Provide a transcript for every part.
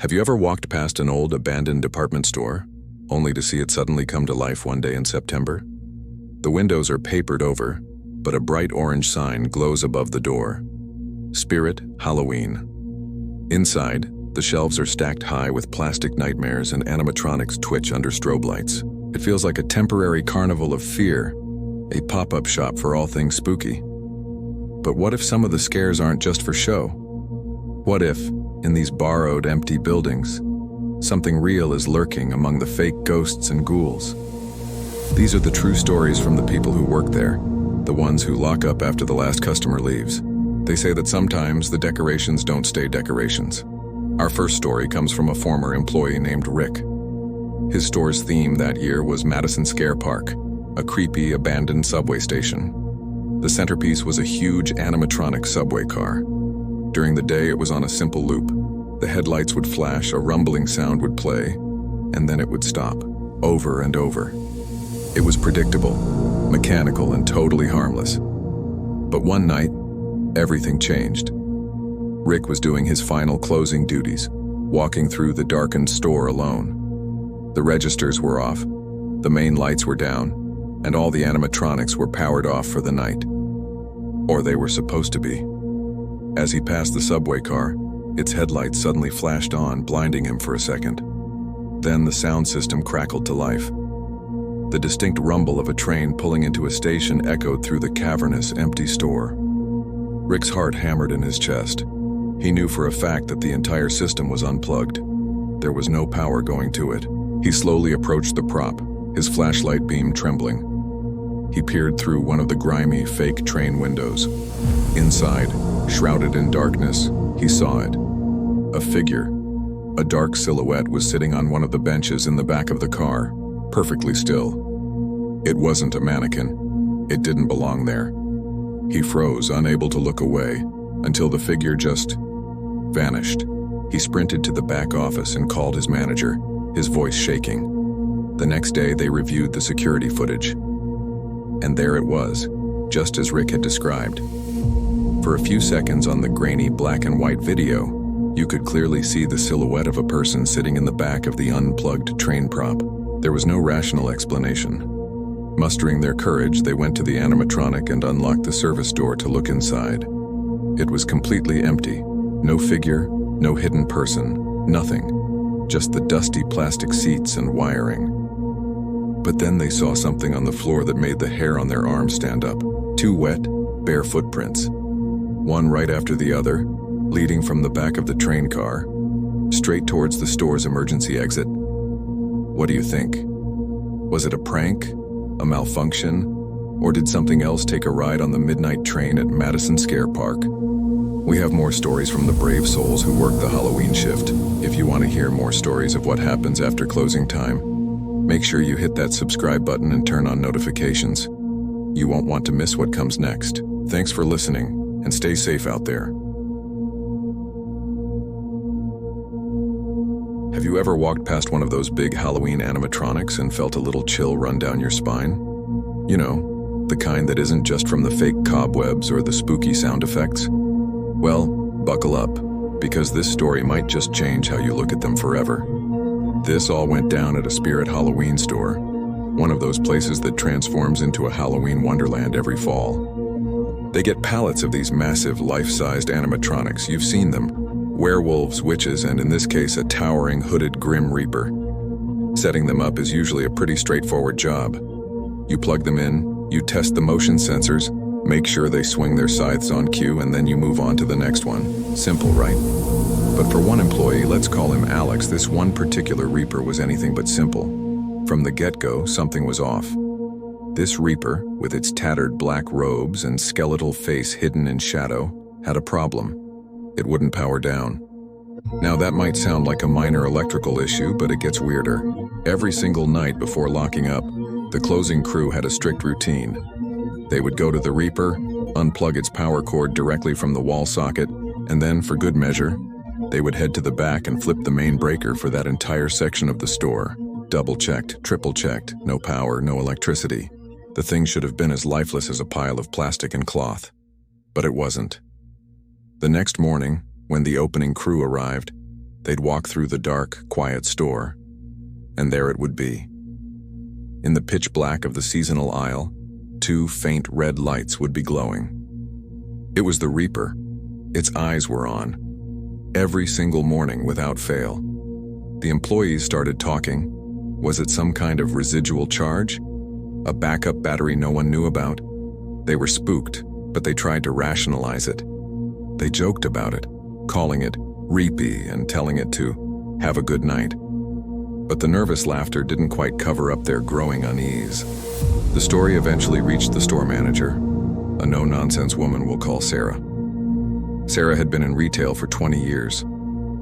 Have you ever walked past an old abandoned department store, only to see it suddenly come to life one day in September? The windows are papered over, but a bright orange sign glows above the door. Spirit Halloween. Inside, the shelves are stacked high with plastic nightmares and animatronics twitch under strobe lights. It feels like a temporary carnival of fear, a pop-up shop for all things spooky. But what if some of the scares aren't just for show? What if, in these borrowed, empty buildings, something real is lurking among the fake ghosts and ghouls? These are the true stories from the people who work there, the ones who lock up after the last customer leaves. They say that sometimes the decorations don't stay decorations. Our first story comes from a former employee named Rick. His store's theme that year was Madison Square Park, a creepy, abandoned subway station. The centerpiece was a huge animatronic subway car. During the day, it was on a simple loop. The headlights would flash, a rumbling sound would play, and then it would stop, over and over. It was predictable, mechanical, and totally harmless. But one night, everything changed. Rick was doing his final closing duties, walking through the darkened store alone. The registers were off, the main lights were down, and all the animatronics were powered off for the night. Or they were supposed to be. As he passed the subway car, its headlights suddenly flashed on, blinding him for a second. Then the sound system crackled to life. The distinct rumble of a train pulling into a station echoed through the cavernous, empty store. Rick's heart hammered in his chest. He knew for a fact that the entire system was unplugged. There was no power going to it. He slowly approached the prop, his flashlight beam trembling. He peered through one of the grimy, fake train windows. Inside, shrouded in darkness, he saw it. A figure, a dark silhouette, was sitting on one of the benches in the back of the car, perfectly still. It wasn't a mannequin. It didn't belong there. He froze, unable to look away, until the figure just vanished. He sprinted to the back office and called his manager, his voice shaking. The next day, they reviewed the security footage. And there it was, just as Rick had described. For a few seconds on the grainy black and white video, you could clearly see the silhouette of a person sitting in the back of the unplugged train prop. There was no rational explanation. Mustering their courage, they went to the animatronic and unlocked the service door to look inside. It was completely empty. No figure, no hidden person, nothing. Just the dusty plastic seats and wiring. But then they saw something on the floor that made the hair on their arms stand up. Two wet, bare footprints. One right after the other, leading from the back of the train car, straight towards the store's emergency exit. What do you think? Was it a prank? A malfunction? Or did something else take a ride on the midnight train at Madison Square Park? We have more stories from the brave souls who work the Halloween shift. If you want to hear more stories of what happens after closing time, make sure you hit that subscribe button and turn on notifications. You won't want to miss what comes next. Thanks for listening, and stay safe out there. Have you ever walked past one of those big Halloween animatronics and felt a little chill run down your spine? You know, the kind that isn't just from the fake cobwebs or the spooky sound effects? Well, buckle up, because this story might just change how you look at them forever. This all went down at a Spirit Halloween store, one of those places that transforms into a Halloween wonderland every fall. They get pallets of these massive, life-sized animatronics. You've seen them. Werewolves, witches, and in this case, a towering, hooded Grim Reaper. Setting them up is usually a pretty straightforward job. You plug them in, you test the motion sensors, make sure they swing their scythes on cue, and then you move on to the next one. Simple, right? But for one employee, let's call him Alex, this one particular Reaper was anything but simple. From the get-go, something was off. This Reaper, with its tattered black robes and skeletal face hidden in shadow, had a problem. It wouldn't power down. Now that might sound like a minor electrical issue, but it gets weirder. Every single night before locking up, the closing crew had a strict routine. They would go to the Reaper, unplug its power cord directly from the wall socket, and then, for good measure, they would head to the back and flip the main breaker for that entire section of the store. Double-checked, triple-checked, no power, no electricity. The thing should have been as lifeless as a pile of plastic and cloth. But it wasn't. The next morning, when the opening crew arrived, They'd walk through the dark, quiet store, and there it would be. In the pitch black of the seasonal aisle, 2 faint red lights would be glowing. It was the Reaper. Its eyes were on, every single morning without fail. The employees started talking. Was it some kind of residual charge? A backup battery no one knew about? They were spooked, but they tried to rationalize it. They joked about it, calling it Reapy and telling it to have a good night. But the nervous laughter didn't quite cover up their growing unease. The story eventually reached the store manager, a no-nonsense woman we'll call Sarah. Sarah had been in retail for 20 years.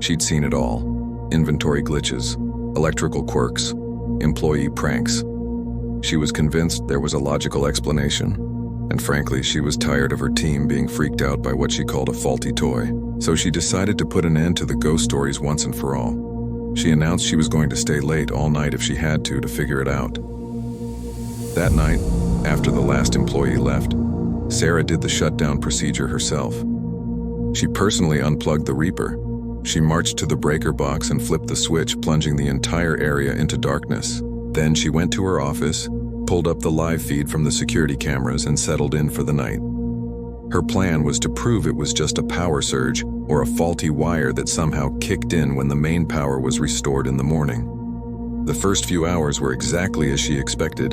She'd seen it all: inventory glitches, electrical quirks, employee pranks. She was convinced there was a logical explanation, and frankly, she was tired of her team being freaked out by what she called a faulty toy. So she decided to put an end to the ghost stories once and for all. She announced she was going to stay late all night if she had to figure it out. That night, after the last employee left, Sarah did the shutdown procedure herself. She personally unplugged the Reaper. She marched to the breaker box and flipped the switch, plunging the entire area into darkness. Then she went to her office, pulled up the live feed from the security cameras, and settled in for the night. Her plan was to prove it was just a power surge or a faulty wire that somehow kicked in when the main power was restored in the morning. The first few hours were exactly as she expected.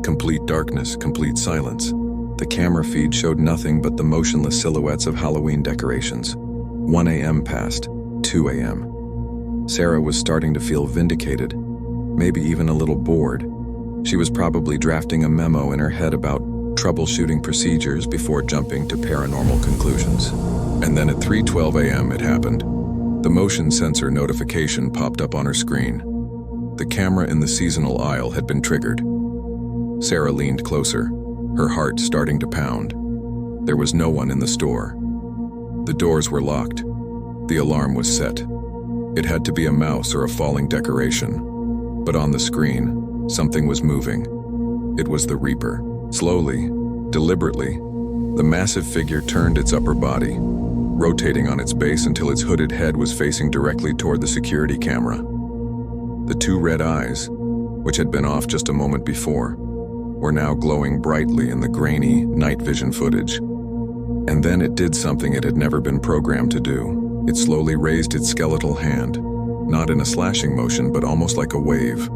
Complete darkness, complete silence. The camera feed showed nothing but the motionless silhouettes of Halloween decorations. 1 a.m. passed, 2 a.m. Sarah was starting to feel vindicated, maybe even a little bored. She was probably drafting a memo in her head about troubleshooting procedures before jumping to paranormal conclusions. And then at 3:12 a.m. it happened. The motion sensor notification popped up on her screen. The camera in the seasonal aisle had been triggered. Sarah leaned closer, her heart starting to pound. There was no one in the store. The doors were locked. The alarm was set. It had to be a mouse or a falling decoration. But on the screen, something was moving. It was the Reaper. Slowly, deliberately, the massive figure turned its upper body, rotating on its base until its hooded head was facing directly toward the security camera. The 2 red eyes, which had been off just a moment before, were now glowing brightly in the grainy night vision footage. And then it did something it had never been programmed to do. It slowly raised its skeletal hand, not in a slashing motion, but almost like a wave,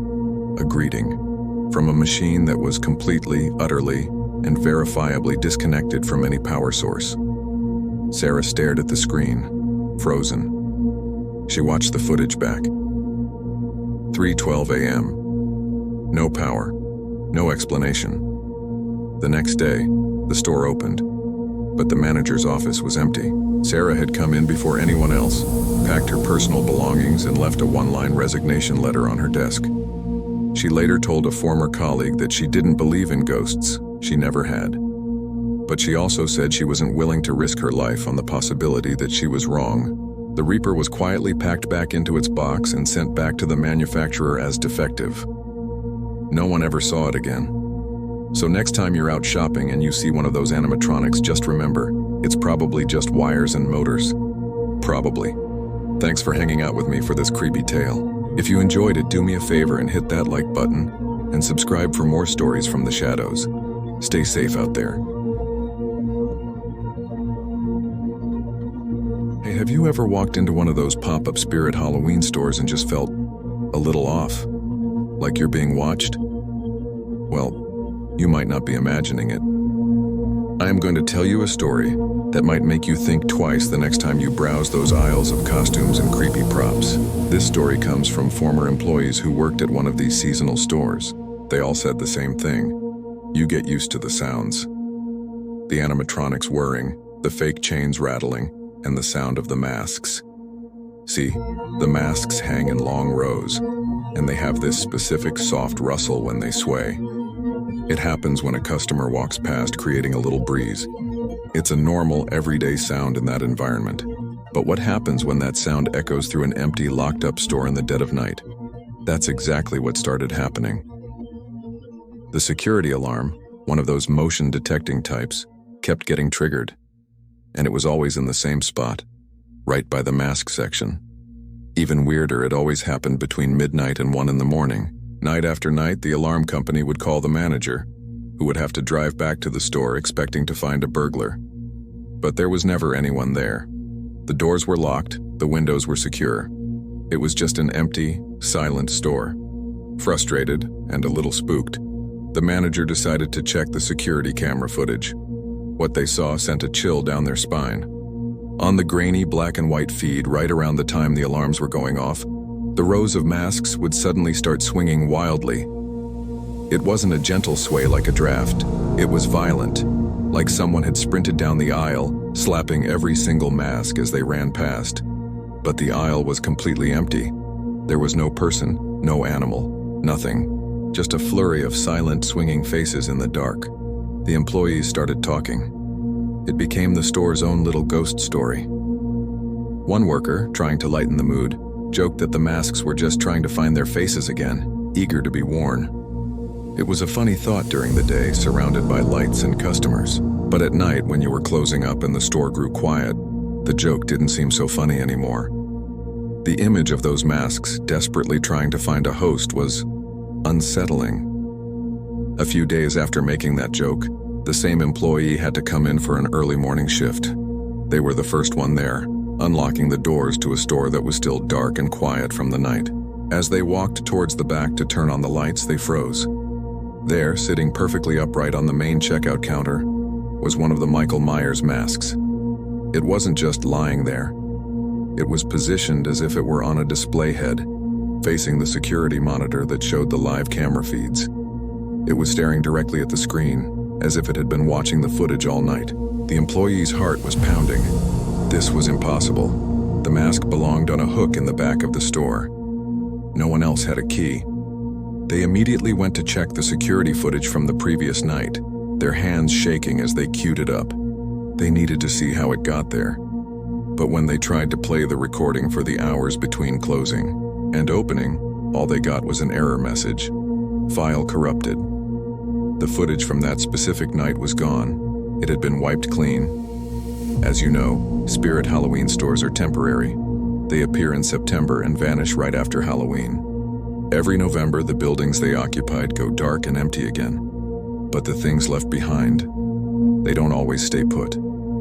a greeting, from a machine that was completely, utterly, and verifiably disconnected from any power source. Sarah stared at the screen, frozen. She watched the footage back. 3:12 a.m. No power, no explanation. The next day, the store opened, but the manager's office was empty. Sarah had come in before anyone else, packed her personal belongings, and left a one-line resignation letter on her desk. She later told a former colleague that she didn't believe in ghosts. She never had. But she also said she wasn't willing to risk her life on the possibility that she was wrong. The Reaper was quietly packed back into its box and sent back to the manufacturer as defective. No one ever saw it again. So next time you're out shopping and you see one of those animatronics, just remember, it's probably just wires and motors. Probably. Thanks for hanging out with me for this creepy tale. If you enjoyed it, do me a favor and hit that like button, and subscribe for more stories from the shadows. Stay safe out there. Hey, have you ever walked into one of those pop-up spirit Halloween stores and just felt a little off? Like you're being watched? Well, you might not be imagining it. I am going to tell you a story that might make you think twice the next time you browse those aisles of costumes and creepy props. This story comes from former employees who worked at one of these seasonal stores. They all said the same thing. You get used to the sounds. The animatronics whirring, the fake chains rattling, and the sound of the masks. See, the masks hang in long rows, and they have this specific soft rustle when they sway. It happens when a customer walks past, creating a little breeze. It's a normal, everyday sound in that environment. But what happens when that sound echoes through an empty, locked-up store in the dead of night? That's exactly what started happening. The security alarm, one of those motion-detecting types, kept getting triggered. And it was always in the same spot, right by the mask section. Even weirder, it always happened between midnight and 1 in the morning. Night after night, the alarm company would call the manager, who would have to drive back to the store expecting to find a burglar. But there was never anyone there. The doors were locked, the windows were secure. It was just an empty, silent store. Frustrated and a little spooked, the manager decided to check the security camera footage. What they saw sent a chill down their spine. On the grainy black and white feed, right around the time the alarms were going off, the rows of masks would suddenly start swinging wildly. It wasn't a gentle sway like a draft. It was violent, like someone had sprinted down the aisle, slapping every single mask as they ran past. But the aisle was completely empty. There was no person, no animal, nothing. Just a flurry of silent, swinging faces in the dark. The employees started talking. It became the store's own little ghost story. One worker, trying to lighten the mood, joked that the masks were just trying to find their faces again, eager to be worn. It was a funny thought during the day, surrounded by lights and customers. But at night, when you were closing up and the store grew quiet, the joke didn't seem so funny anymore. The image of those masks desperately trying to find a host was unsettling. A few days after making that joke, the same employee had to come in for an early morning shift. They were the first one there, unlocking the doors to a store that was still dark and quiet from the night. As they walked towards the back to turn on the lights, they froze. There, sitting perfectly upright on the main checkout counter, was one of the Michael Myers masks. It wasn't just lying there. It was positioned as if it were on a display head, facing the security monitor that showed the live camera feeds. It was staring directly at the screen, as if it had been watching the footage all night. The employee's heart was pounding. This was impossible. The mask belonged on a hook in the back of the store. No one else had a key. They immediately went to check the security footage from the previous night, their hands shaking as they queued it up. They needed to see how it got there. But when they tried to play the recording for the hours between closing and opening, all they got was an error message. File corrupted. The footage from that specific night was gone. It had been wiped clean. As you know, Spirit Halloween stores are temporary. They appear in September and vanish right after Halloween. Every November, the buildings they occupied go dark and empty again. But the things left behind, they don't always stay put.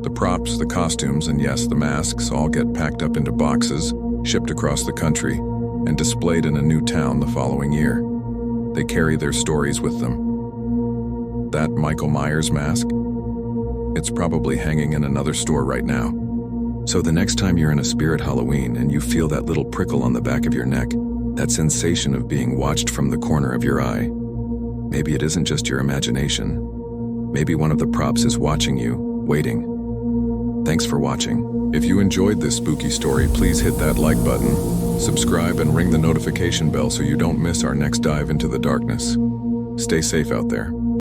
The props, the costumes, and yes, the masks all get packed up into boxes, shipped across the country, and displayed in a new town the following year. They carry their stories with them. That Michael Myers mask? It's probably hanging in another store right now. So the next time you're in a Spirit Halloween and you feel that little prickle on the back of your neck, that sensation of being watched from the corner of your eye, maybe it isn't just your imagination. Maybe one of the props is watching you, waiting. Thanks for watching. If you enjoyed this spooky story, please hit that like button, subscribe, and ring the notification bell so you don't miss our next dive into the darkness. Stay safe out there.